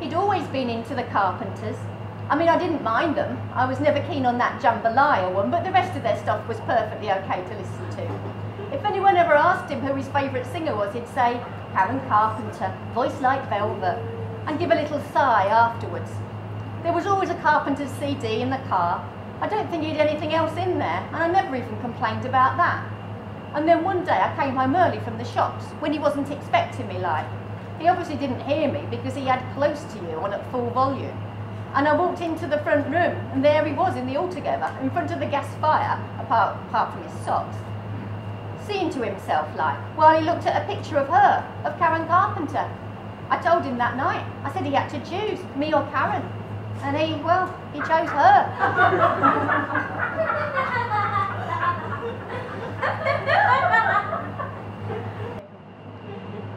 He'd always been into the carpenters. I mean, I didn't mind them. I was never keen on that jambalaya one, but the rest of their stuff was perfectly okay to listen to. If anyone ever asked him who his favourite singer was, he'd say, Karen Carpenter, voice like velvet, and give a little sigh afterwards. There was always a Carpenter's CD in the car. I don't think he had anything else in there, and I never even complained about that. And then one day I came home early from the shops, when he wasn't expecting me like. He obviously didn't hear me because he had Close to You on at full volume. And I walked into the front room, and there he was in the Altogether, in front of the gas fire, apart from his socks, singing to himself like, while he looked at a picture of her, of Karen Carpenter. I told him that night, I said he had to choose, me or Karen. And he chose her.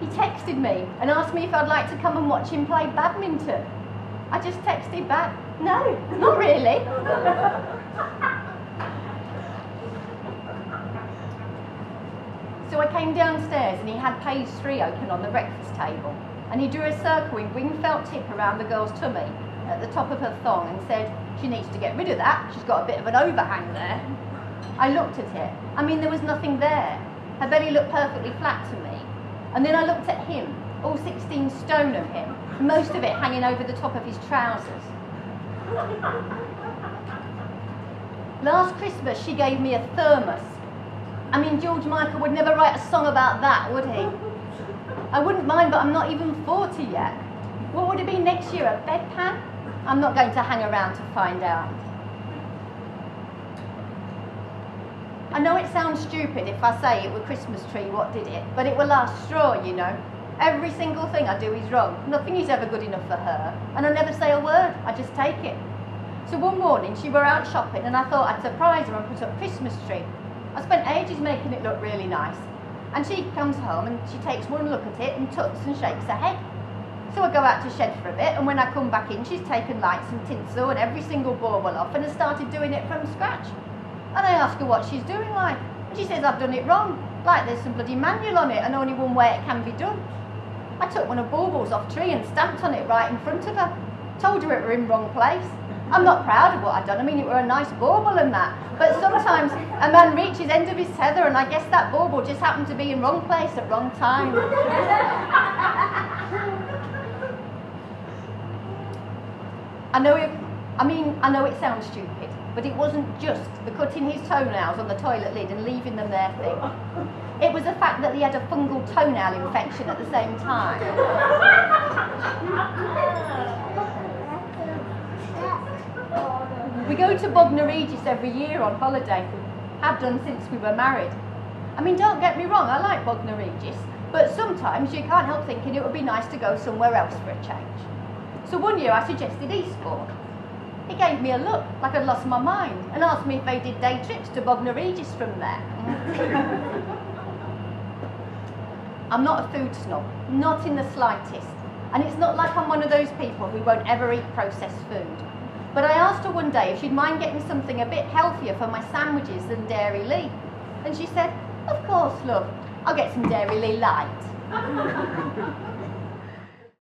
He texted me and asked me if I'd like to come and watch him play badminton. I just texted back, no, not really. So I came downstairs and he had page 3 open on the breakfast table, and he drew a circle in green felt tip around the girl's tummy at the top of her thong and said, she needs to get rid of that, she's got a bit of an overhang there. I looked at it. I mean, there was nothing there. Her belly looked perfectly flat to me. And then I looked at him, all 16 stone of him, most of it hanging over the top of his trousers. Last Christmas she gave me a thermos. I mean, George Michael would never write a song about that, would he? I wouldn't mind, but I'm not even 40 yet. What would it be next year, a bedpan? I'm not going to hang around to find out. I know it sounds stupid if I say it were Christmas tree, what did it? But it were last straw, you know. Every single thing I do is wrong. Nothing is ever good enough for her. And I never say a word, I just take it. So one morning she were out shopping and I thought I'd surprise her and put up a Christmas tree. I spent ages making it look really nice. And she comes home and she takes one look at it and tuts and shakes her head. So I go out to shed for a bit, and when I come back in, she's taken lights and tinsel and every single bauble off and has started doing it from scratch. And I ask her what she's doing like, and she says I've done it wrong, like there's some bloody manual on it and only one way it can be done. I took one of baubles off tree and stamped on it right in front of her. Told her it were in wrong place. I'm not proud of what I'd done, I mean it were a nice bauble and that, but sometimes a man reaches end of his tether and I guess that bauble just happened to be in wrong place at wrong time. I know it sounds stupid, but it wasn't just the cutting his toenails on the toilet lid and leaving them there thing. It was the fact that he had a fungal toenail infection at the same time. We go to Bognor Regis every year on holiday, have done since we were married. I mean, don't get me wrong, I like Bognor Regis, but sometimes you can't help thinking it would be nice to go somewhere else for a change. So one year I suggested Eastbourne. He gave me a look, like I'd lost my mind, and asked me if they did day trips to Bognor Regis from there. I'm not a food snob, not in the slightest. And it's not like I'm one of those people who won't ever eat processed food. But I asked her one day if she'd mind getting something a bit healthier for my sandwiches than Dairy Lee. And she said, of course, love, I'll get some Dairy Lee light.